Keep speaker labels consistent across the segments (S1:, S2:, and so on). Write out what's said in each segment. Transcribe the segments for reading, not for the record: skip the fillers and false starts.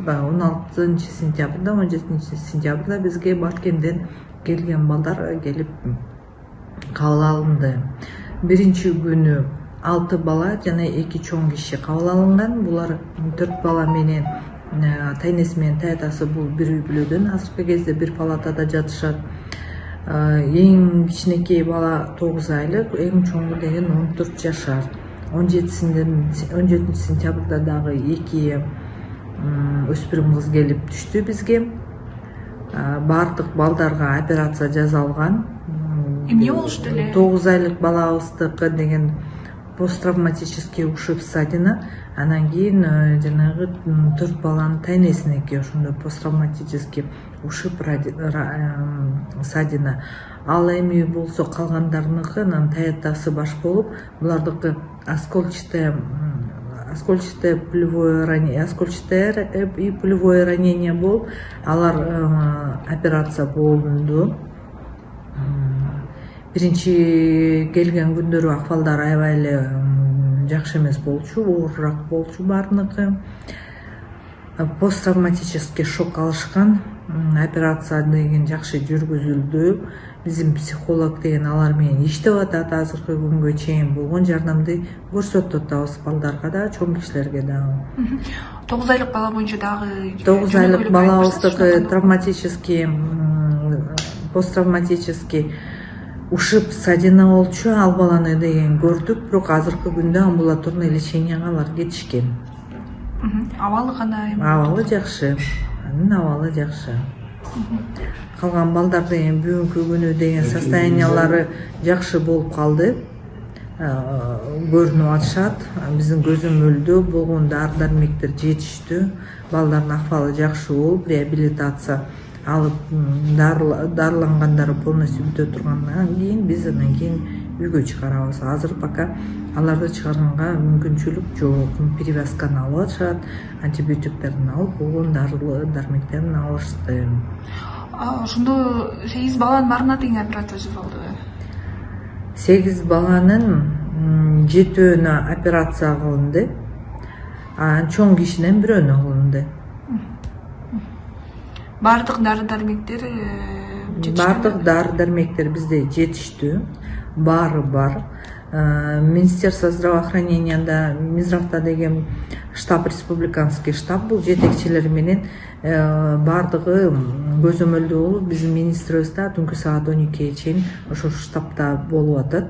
S1: баягы 16-сентябрда 17-сентябрда бизге Баткенден келген балдар келип кабыл алынды. Биринчи күнү 6 бала жана 2 чоң киши кабыл алынган. Булар 4 бала менен тайнеси менен таятасы бул бир үй бүлөдөн азыркы кезде бир палатада жатышат. Эң кичинекей бала 9 айлык, эң чоңу деген 14 жашар. 17 сентябрда дагы 2 өспүрүм кыз келип түштү бизге. Бардык балдарга операция жасалган.
S2: Эмне болушту эле?
S1: 9 айлык балабыздыкы деген посттравматический ушиб ссадина. Анан кийин жанагы 4 баланын тайнесинеки ошондой посттравматический ушиб ссадина. Ал эми болсо калгандарыныкынын таятасы баш болуп, булардыкы оскольчатое и пулевое ранение болуп, алар операция болду. Биринчи келген күндөрү акыбалдары аябай эле жакшы эмес болчу, оорураак болчу баарыныкы. Посттравматический шок алышкан. Операция деген жакшы жүргүзүлдү. Биздин психолог деген алар менен иштеп атат азыркы күнгө чейин. Болгон жардамды көрсөтүп атабыз балдарга да, чоң кишилерге дагы.
S2: 9 айлык бала боюнча дагы
S1: 9 айлык балабыздыкы посттравматический ушиб ссадина болчу. Ал баланы деген көрдүк, бирок азыркы күндө амбулаторный леченияга алар кетишкен.
S2: Абалы кандай?
S1: Абалы жакшы. Анын абалы жакшы. Калган балдар деген бүгүнкү күнү деген состояниялары жакшы болуп калды. Көрүнүп атышат. Биздин көзөмөлдө болгон дары-дармектер жетиштүү. Балдардын акыбалы жакшы болуп, реабилитация алып, дарылангандары полностью бүтө тургандан кийин биз анан кийин үйгө чыгарабыз. Азыр пока аларды чыгарганга мүмкүнчүлүк жок. Перевязканы алып атышат, антибиотиктерин алып, болгон дары-дармектерин алышты.
S2: Ошондо 8 баланын баарына тең операция жасалды.
S1: 8 баланын 7-өөнө операция кылынды. Чоң кишинен 1-өөнө кылынды.
S2: Бардык дары-дармектер
S1: Бардык дары-дармектер бизде жетиштүү. Баары бар. Министерство здравоохраненияда Мизравда деген штаб, республиканский штаб, бул жетекчилери менен бардыгы көзөмөлдүү болуп, биздин министрибиз да түнкү саат 12-ге чейин ошо штабта болуп атат.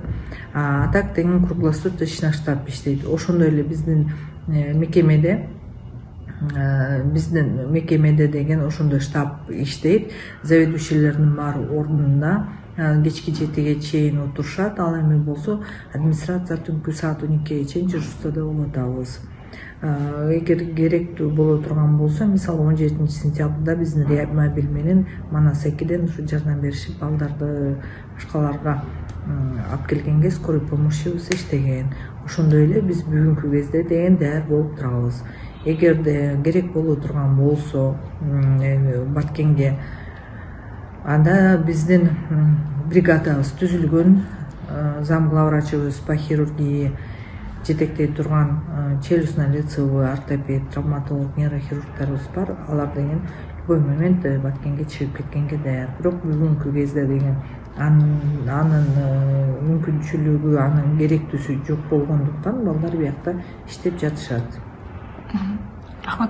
S1: Так деген круглосуточный штаб иштейт. Ошондой эле биздин мекемеде деген ошондой штаб иштейт. Заведующийлердин баары ордунда. Кечки 7-ге чейин отурушат. Ал эми болсо администрация түнкү саат 12-ге чейин дежурствода болуп атабыз. Эгер керектүү боло турган болсо, мисалы 17 сентябрда биздин реабиль менен Манас 2ден ушу жардам беришип, балдарды башкаларга алып келгенге скорый помощьубуз иштеген. Ошондой эле биз бүгүнкү кезде деген даяр болуп турабыз. Эгерде керек боло турган болсо Баткенге, анда биздин бригадабыз түзүлгөн. Зам главврачыбыз по хирургии жетектей турган челюстно-лицевой ортопед, травматолог, нейрохирургдарыбыз бар. Алар деген любой момент Баткенге чыгып кеткенге даяр. Бирок бүгүнкү кезде деген анын мүмкүнчүлүгү, анын керектүүсү жок болгондуктан балдар биякта иштеп жатышат.
S2: Рахмат.